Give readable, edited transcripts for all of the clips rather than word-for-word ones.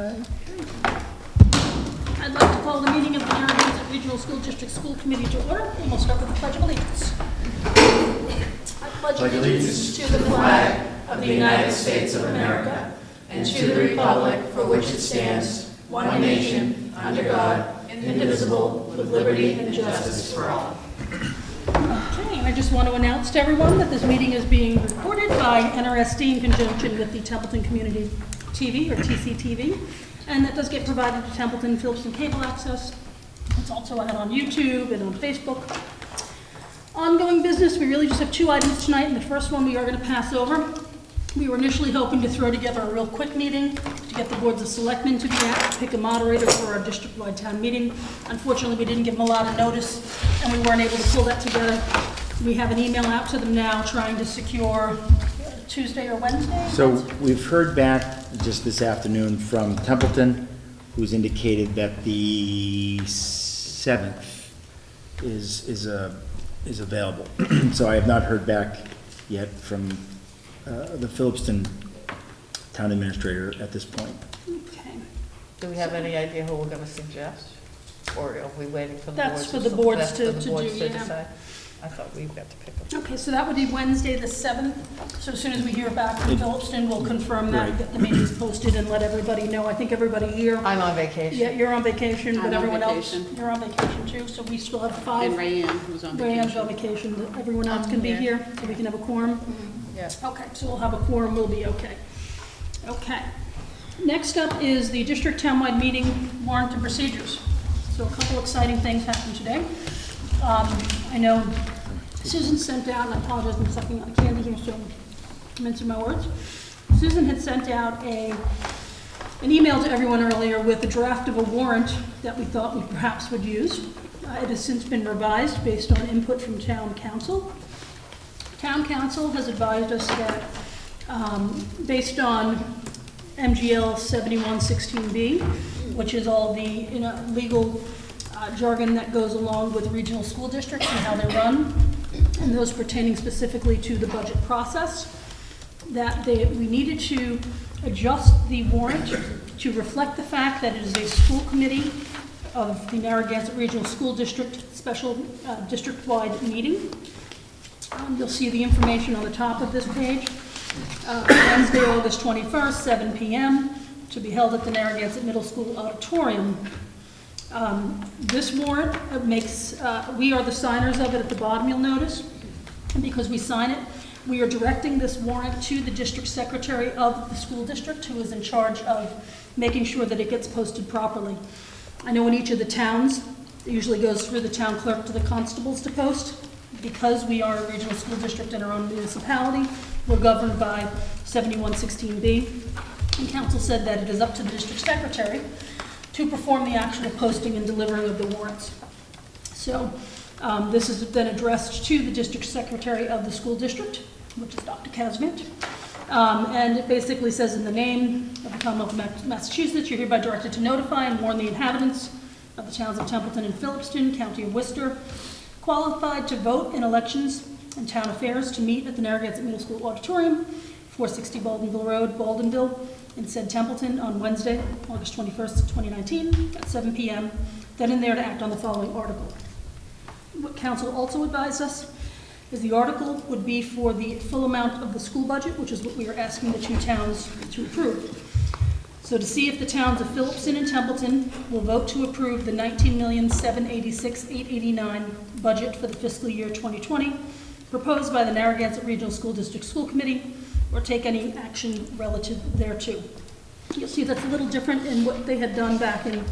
Aye. I'd like to call the meeting of the Narragansett Regional School District School Committee to order, and we'll start with the Pledge of Allegiance. I pledge allegiance to the flag of the United States of America and to the republic for which it stands, one nation, under God, indivisible, with liberty and justice for all. Okay, I just want to announce to everyone that this meeting is being recorded by NRSD in conjunction with the Templeton Community TV, or TCTV, and that does get provided to Templeton, Phillipston Cable Access. It's also out on YouTube and on Facebook. Ongoing business, we really just have two items tonight, and the first one we are going to pass over. We were initially hoping to throw together a real quick meeting to get the boards of selectmen to be at, pick a moderator for our district-wide town meeting. Unfortunately, we didn't give them a lot of notice, and we weren't able to pull that together. We have an email out to them now trying to secure Tuesday or Wednesday. So we've heard back just this afternoon from Templeton, who's indicated that the 7th is available. So I have not heard back yet from the Phillipston town administrator at this point. Okay. Do we have any idea who we're going to suggest? Or are we waiting for the That's boards? for the boards That's to for the boards do, to yeah. decide? I thought we've got to pick them. Okay, so that would be Wednesday the 7th. So as soon as we hear back from Phillipston, we'll confirm that, Right. get the meetings posted and let everybody know. I think everybody here. I'm on vacation. Yeah, you're on vacation, I'm but on everyone else, vacation. you're on vacation too, so we still have 5. And Rayanne, who's on Rayanne's vacation. on vacation, but everyone else can be here, so we can have a quorum. Yeah. Okay, so we'll have a quorum, we'll be okay. Okay. Next up is the district townwide meeting warrant and procedures. So a couple exciting things happened today. I know Susan sent out, and I apologize, I'm sucking on a candy here, so I'm mincing my words. Susan had sent out an email to everyone earlier with a draft of a warrant that we thought we perhaps would use. It has since been revised based on input from town council. Town council has advised us that based on MGL 7116B, which is all the legal jargon that goes along with regional school districts and how they're run, and those pertaining specifically to the budget process, that we needed to adjust the warrant to reflect the fact that it is a school committee of the Narragansett Regional School District special district-wide meeting. You'll see the information on the top of this page. Wednesday, August 21st, 7 p.m., to be held at the Narragansett Middle School Auditorium. This warrant makes, we are the signers of it at the bottom, you'll notice, and because we sign it, we are directing this warrant to the district secretary of the school district, who is in charge of making sure that it gets posted properly. I know in each of the towns, it usually goes through the town clerk to the constables to post. Because we are a regional school district in our own municipality, we're governed by 7116B, and council said that it is up to the district secretary to perform the actual posting and delivering of the warrants. So this is then addressed to the district secretary of the school district, which is Dr. Casmint. And it basically says in the name of the Commonwealth of Massachusetts, you're hereby directed to notify and warn the inhabitants of the towns of Templeton and Phillipston, County of Worcester, qualified to vote in elections and town affairs to meet at the Narragansett Middle School Auditorium, 460 Baldenville Road, Baldenville, in said Templeton on Wednesday, August 21st, 2019, at 7 p.m., then and there to act on the following article. What council also advised us is the article would be for the full amount of the school budget, which is what we are asking the two towns to approve. So to see if the towns of Phillipston and Templeton will vote to approve the $19,786,889 budget for the fiscal year 2020 proposed by the Narragansett Regional School District School Committee, or take any action relative thereto. You'll see that's a little different in what they had done back in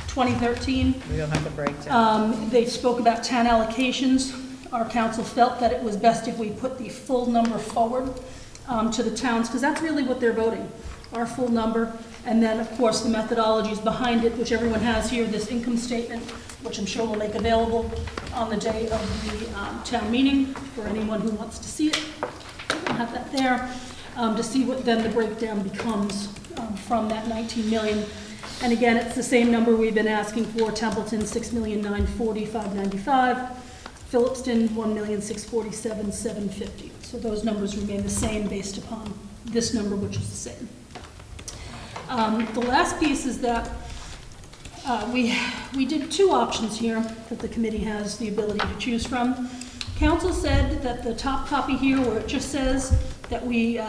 2013. We don't have the breakdown. They spoke about town allocations. Our council felt that it was best if we put the full number forward to the towns, because that's really what they're voting, our full number. And then, of course, the methodologies behind it, which everyone has here, this income statement, which I'm sure we'll make available on the day of the town meeting for anyone who wants to see it. We'll have that there to see what then the breakdown becomes from that 19 million. And again, it's the same number we've been asking for. Templeton, $6,940,595. Phillipston, $1,647,750. So those numbers remain the same based upon this number, which is the same. The last piece is that we did two options here that the committee has the ability to choose from. Council said that the top copy here, where it just says that we're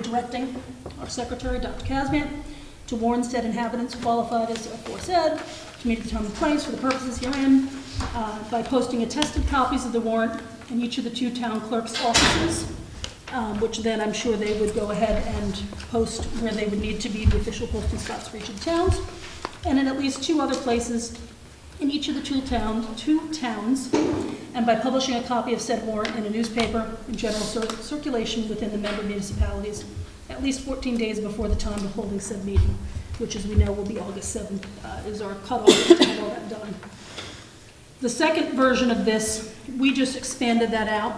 directing our secretary, Dr. Casvant, to warn said inhabitants qualified as aforesaid to meet the time and place for the purposes herein by posting attested copies of the warrant in each of the 2 town clerks' offices, which then I'm sure they would go ahead and post where they would need to be the official posting spots for each of the towns, and in at least 2 other places in each of the 2 towns, and by publishing a copy of said warrant in a newspaper in general circulation within the member municipalities at least 14 days before the time of holding said meeting, which, as we know, will be August 7th, is our cutoff to have all that done. The second version of this, we just expanded that out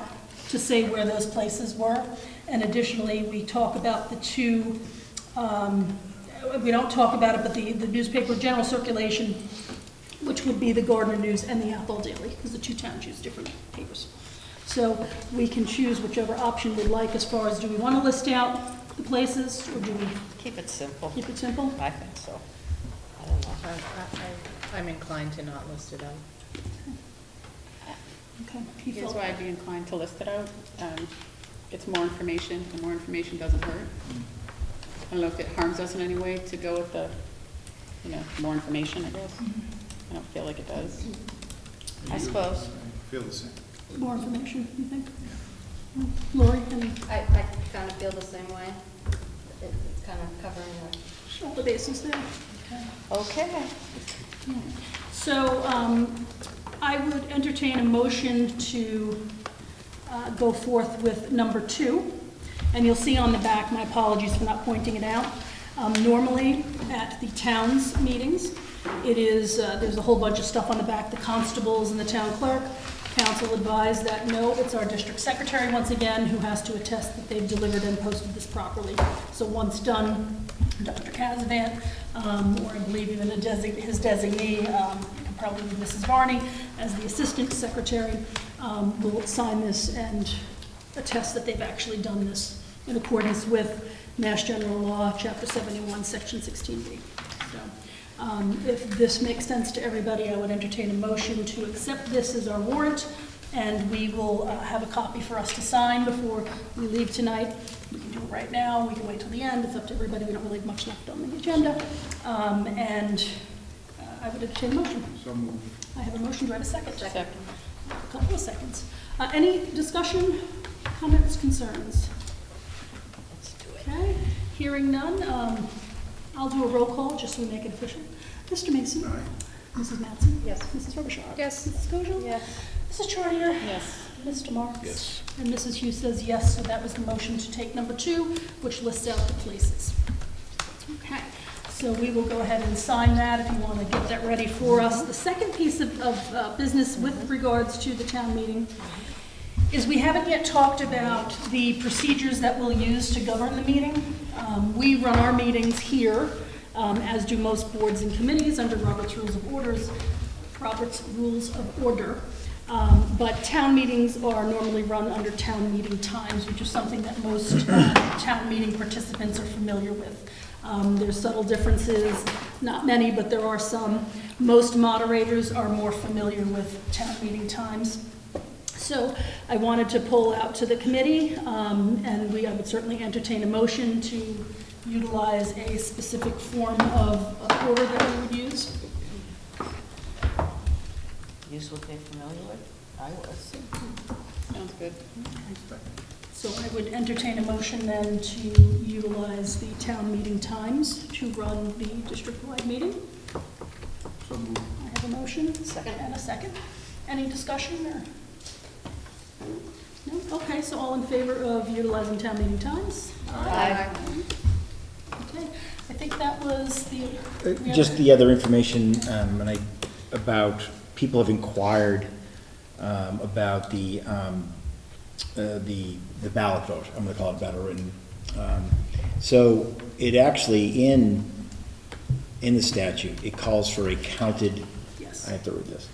to say where those places were, and additionally, we talk about the 2, we don't talk about it, but the newspaper general circulation, which would be the Gardner News and the Athol Daily, because the 2 towns use different papers. So we can choose whichever option we'd like as far as, do we want to list out the places, or do we Keep it simple. keep it simple? I think so. I don't know. I'm inclined to not list it out. Okay. You Here's feel- why I'd be inclined to list it out. It's more information, and more information doesn't hurt. I don't know if it harms us in any way to go with the, more information, I guess. I don't feel like it does. I suppose. Feel the same. More information, you think? Lori, any, I kind of feel the same way. It's kind of covering all the bases there? Okay. Okay. So I would entertain a motion to go forth with number 2. And you'll see on the back, my apologies for not pointing it out. Normally, at the town's meetings, it is, there's a whole bunch of stuff on the back, the constables and the town clerk. Council advised that no, it's our district secretary, once again, who has to attest that they've delivered and posted this properly. So once done, Dr. Casavant, or I believe even his designee, probably Mrs. Varney, as the assistant secretary, will sign this and attest that they've actually done this in accordance with Mass General Law, Chapter 71, Section 16B. So, if this makes sense to everybody, I would entertain a motion to accept this as our warrant, and we will have a copy for us to sign before we leave tonight. We can do it right now, we can wait till the end, it's up to everybody, we don't really have much left on the agenda. I would entertain a motion. So moved. I have a motion, do I have a second? Second. A couple of seconds. Any discussion, comments, concerns? Let's do it. Okay, hearing none, I'll do a roll call just so we make it official. Mr. Mason? Aye. Mrs. Mattson? Yes. Mrs. Robichaud? Yes. Mrs. Kojal? Yes. Mrs. Chartier? Yes. Mr. Marks? Yes. And Mrs. Hughes says yes, so that was the motion to take number 2, which lists out the places. Okay, so we will go ahead and sign that if you want to get that ready for us. The second piece of business with regards to the town meeting is we haven't yet talked about the procedures that we'll use to govern the meeting. We run our meetings here, as do most boards and committees, under Robert's Rules of Order. But town meetings are normally run under town meeting times, which is something that most town meeting participants are familiar with. There's subtle differences, not many, but there are some. Most moderators are more familiar with town meeting times. So I wanted to pull out to the committee, and I would certainly entertain a motion to utilize a specific form of order that we would use. Use what they're familiar with. I was. Sounds good. So I would entertain a motion then to utilize the town meeting times to run the district-wide meeting. So moved. I have a motion. Second. And a second. Any discussion or? No? Okay, so all in favor of utilizing town meeting times? Aye. Okay, I think that was the. Just the other information, about people have inquired about the ballot vote. I'm going to call it better written. So it actually in the statute it calls for a counted. Yes. I have to read this,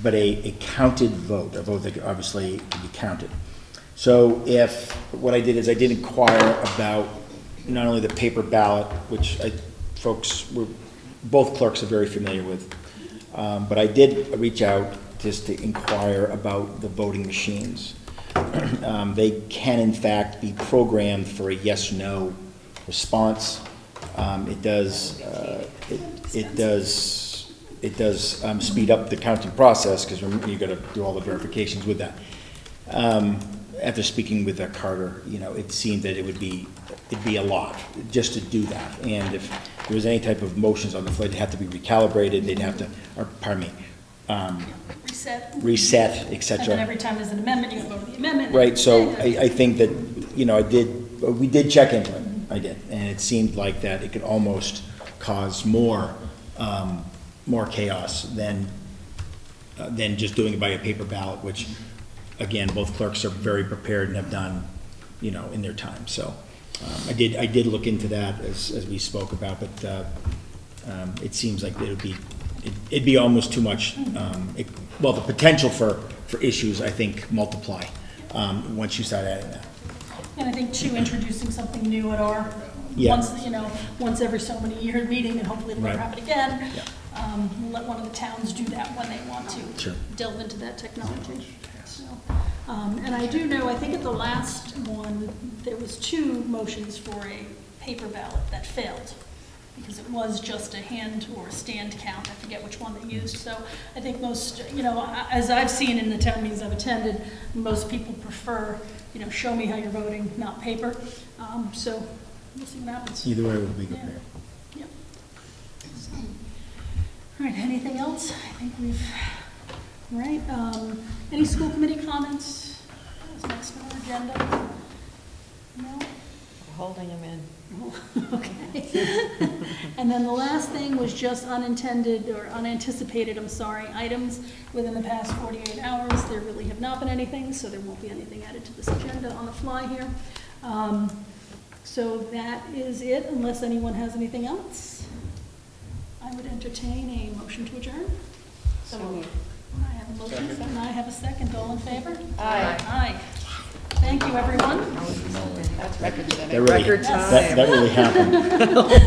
but a counted vote, a vote that obviously can be counted. So what I did is I did inquire about not only the paper ballot, which I both clerks are very familiar with. But I did reach out just to inquire about the voting machines. They can in fact be programmed for a yes/no response. It does speed up the counting process, because you gotta do all the verifications with that. After speaking with Carter, it seemed that it'd be a lot just to do that. And if there was any type of motions on the floor, they'd have to be recalibrated, they'd have to, or pardon me, reset, et cetera. And then every time there's an amendment, you go to the amendment. Right, so I think that, we did check into it, I did, and it seemed like that it could almost cause more chaos than just doing it by a paper ballot, which, again, both clerks are very prepared and have done, in their time. So I did look into that as we spoke about, but it seems like it'd be almost too much. The potential for issues, I think, multiply once you start adding that. And I think too, introducing something new at our, Yeah. once every so many year meeting, and hopefully it'll never Right. happen again. Yeah. Let one of the towns do that when they want to. Sure. Delve into that technology. So, and I do know, I think at the last one, there was 2 motions for a paper ballot that failed, because it was just a hand or a stand count, I forget which one they used. So I think most, as I've seen in the town meetings I've attended, most people prefer, show me how you're voting, not paper. So we'll see what happens. Either way would be good. Yeah. Yep. So, all right, anything else? I think we've, right, any school committee comments? What's next on our agenda? No? Holding them in. Okay. And then the last thing was just unintended or unanticipated, items within the past 48 hours. There really have not been anything, so there won't be anything added to this agenda on the fly here. So that is it, unless anyone has anything else. I would entertain a motion to adjourn. So moved. I have a motion, and I have a second. All in favor? Aye. Aye. Thank you, everyone. That's record today. That really happened.